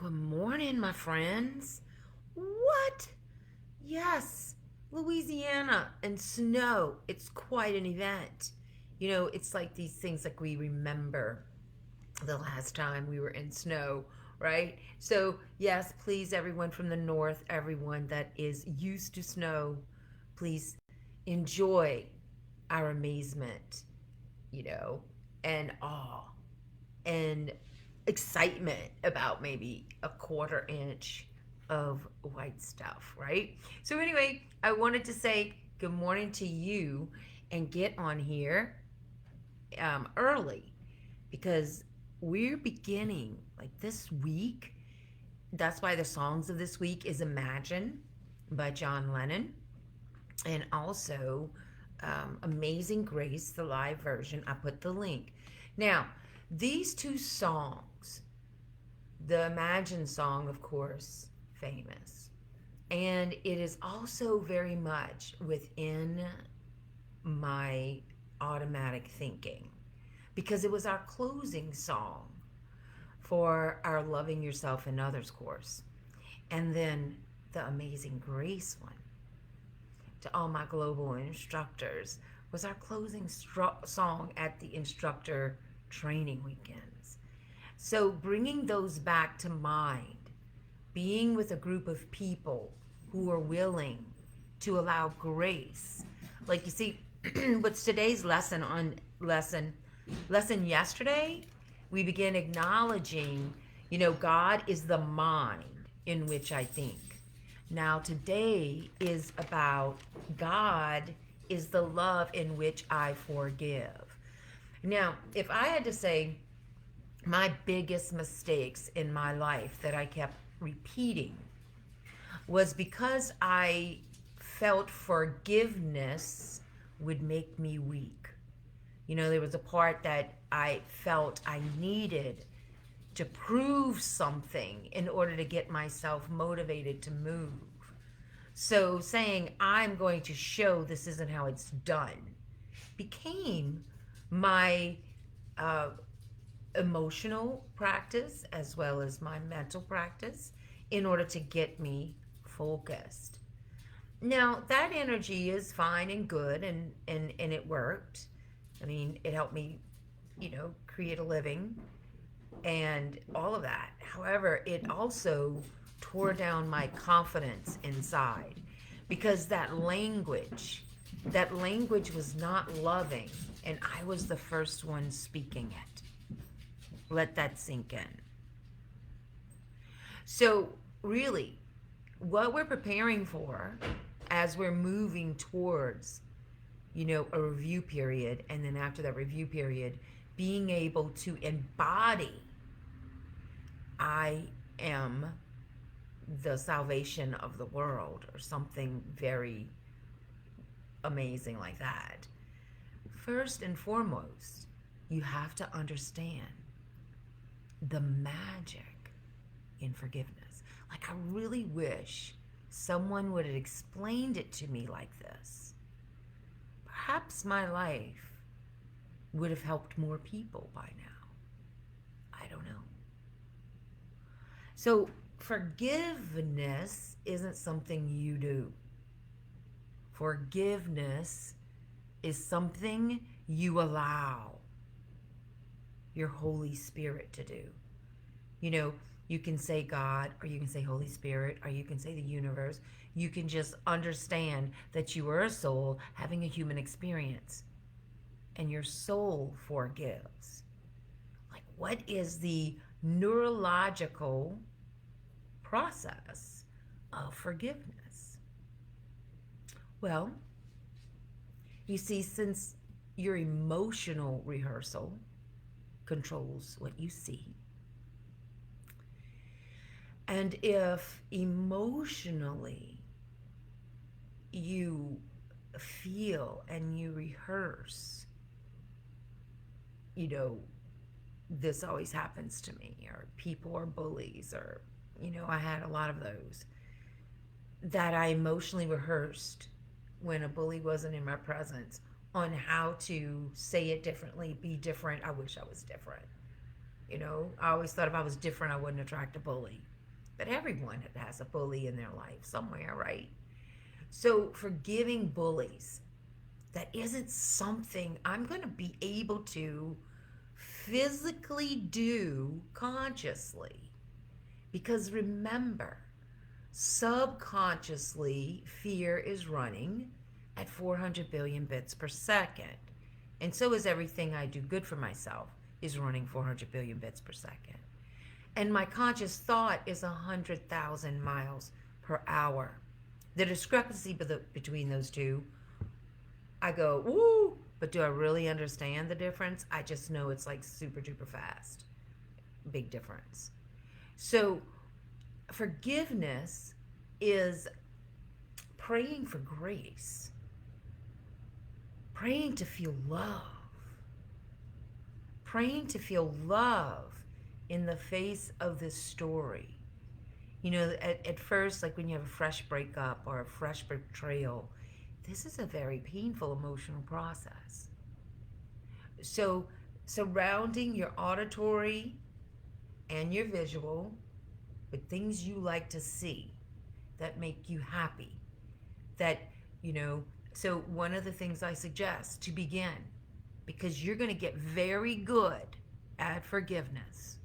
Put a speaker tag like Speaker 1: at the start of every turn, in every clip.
Speaker 1: Good morning, my friends. What? Yes, Louisiana and snow. It's quite an event. It's like these things like we remember the last time we were in snow, right? So, yes, please, everyone from the north, everyone that is used to snow, please enjoy our amazement, you know, and awe and excitement about maybe a quarter inch of white stuff, right? So, anyway, I wanted to say good morning to you and get on here early because we're beginning like this week. That's why the songs of this week is Imagine by John Lennon and also Amazing Grace, the live version. I put the link. Now, these two songs, the Imagine song, of course, famous, and it is also very much within my automatic thinking because it was our closing song for our Loving Yourself and Others course. And then the Amazing Grace one to all my global instructors was our closing song at the instructor training weekends. So bringing those back to mind, being with a group of people who are willing to allow grace. Like you see, what's today's lesson yesterday, we began acknowledging, God is the mind in which I think. Now today is about God is the love in which I forgive. Now, if I had to say my biggest mistakes in my life that I kept repeating was because I felt forgiveness would make me weak. There was a part that I felt I needed to prove something in order to get myself motivated to move. So saying, I'm going to show this isn't how it's done, became my uh, emotional practice as well as my mental practice in order to get me focused. Now, that energy is fine and good, and it worked. I mean, it helped me, create a living and all of that. However, it also tore down my confidence inside because that language was not loving, and I was the first one speaking it. Let that sink in. So, really, what we're preparing for as we're moving towards, a review period, and then after that review period, being able to embody, I am the salvation of the world, or something very amazing like that. First and foremost, you have to understand the magic in forgiveness. Like, I really wish someone would have explained it to me like this. Perhaps my life would have helped more people by now. I don't know. So, forgiveness isn't something you do. Forgiveness is something you allow your Holy Spirit to do. You can say God, or you can say Holy Spirit, or you can say the universe. You can just understand that you are a soul having a human experience, and your soul forgives. Like, what is the neurological process of forgiveness? Well, you see, since your emotional rehearsal controls what you see, and if emotionally you feel and you rehearse, this always happens to me, or people are bullies, or, I had a lot of those that I emotionally rehearsed when a bully wasn't in my presence on how to say it differently, be different. I wish I was different. I always thought if I was different, I wouldn't attract a bully. But everyone has a bully in their life somewhere, right? So forgiving bullies, that isn't something I'm going to be able to physically do consciously. Because remember, subconsciously, fear is running at 400 billion bits per second. And so is everything I do good for myself is running 400 billion bits per second. And my conscious thought is 100,000 miles per hour. The discrepancy between those two, I go, woo, but do I really understand the difference? I just know it's like super duper fast. Big difference. So forgiveness is praying for grace, praying to feel love, praying to feel love in the face of this story. At first, like when you have a fresh breakup or a fresh betrayal, this is a very painful emotional process. So, surrounding your auditory and your visual with things you like to see that make you happy, that, so one of the things I suggest to begin, because you're going to get very good at forgiveness,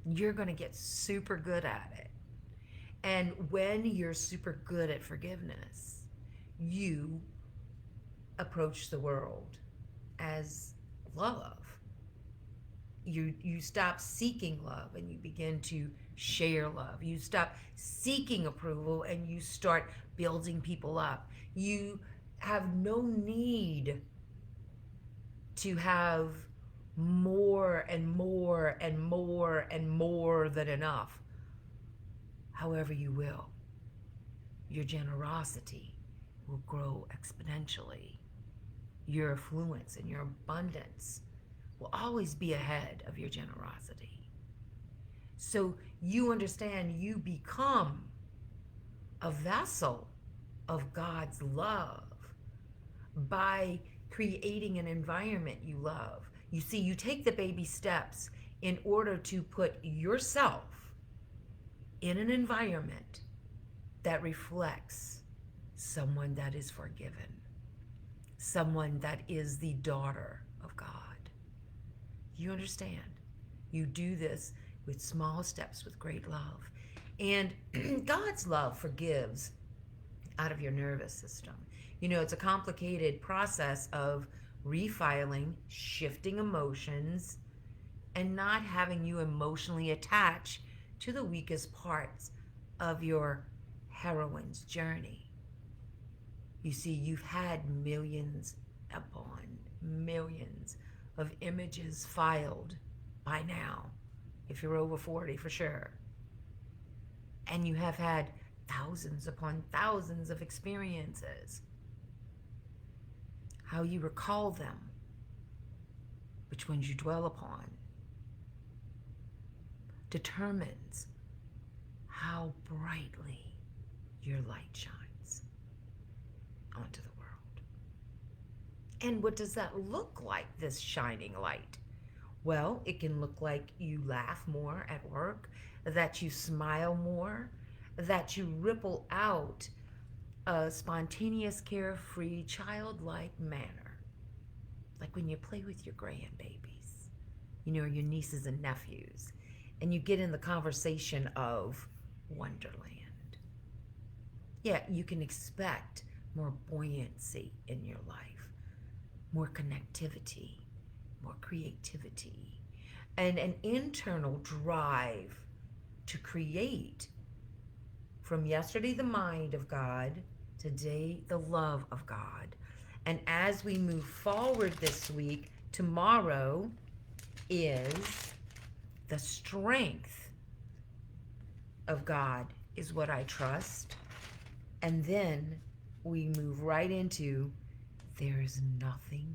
Speaker 1: you're going to get super good at it. And when you're super good at forgiveness, you approach the world as love. You stop seeking love and you begin to share love. You stop seeking approval and you start building people up. You have no need to have more and more and more and more than enough. However you will, your generosity will grow exponentially. Your affluence and your abundance will always be ahead of your generosity. So you understand you become a vessel of God's love by creating an environment you love. You see, you take the baby steps in order to put yourself in an environment that reflects someone that is forgiven, someone that is the daughter of God. You understand? You do this with small steps with great love. And God's love forgives out of your nervous system. It's a complicated process of refiling, shifting emotions, and not having you emotionally attach to the weakest parts of your heroine's journey. You see, you've had millions upon millions of images filed by now, if you're over 40 for sure. And you have had thousands upon thousands of experiences. How you recall them, which ones you dwell upon, determines how brightly your light shines onto the world. And what does that look like, this shining light? Well, it can look like you laugh more at work, that you smile more, that you ripple out a spontaneous, carefree, childlike manner. Like when you play with your grandbabies, your nieces and nephews, and you get in the conversation of Wonderland. Yeah, you can expect more buoyancy in your life, more connectivity, more creativity, and an internal drive to create. From yesterday, the mind of God, today, the love of God. And as we move forward this week, tomorrow is the strength of God is what I trust. And then we move right into there is nothing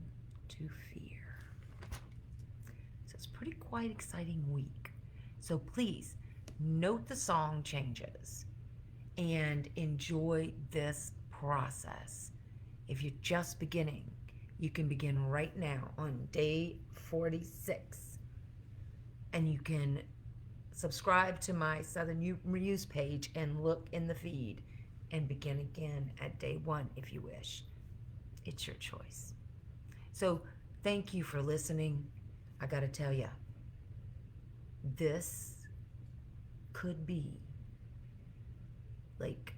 Speaker 1: to fear. So it's pretty quite exciting week. So please note the song changes and enjoy this process. If you're just beginning, you can begin right now on day 46. And you can subscribe to my Southern Muse page and look in the feed and begin again at day 1 if you wish. It's your choice. So thank you for listening. I got to tell you, this could be like,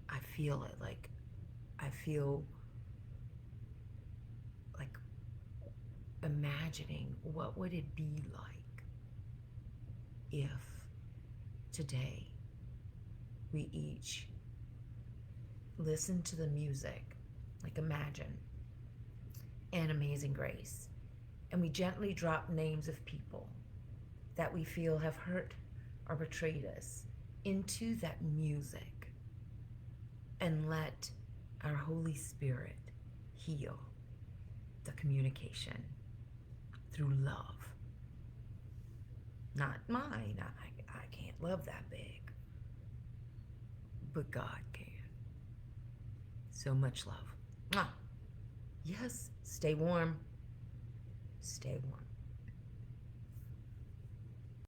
Speaker 1: I feel it, like I feel like imagining what would it be like if today we each listen to the music, like imagine an Amazing Grace, and we gently drop names of people that we feel have hurt or betrayed us into that music, and let our Holy Spirit heal the communication through love. Not mine. I can't love that big. But God can. So much love. Mwah. Yes, stay warm. Stay warm.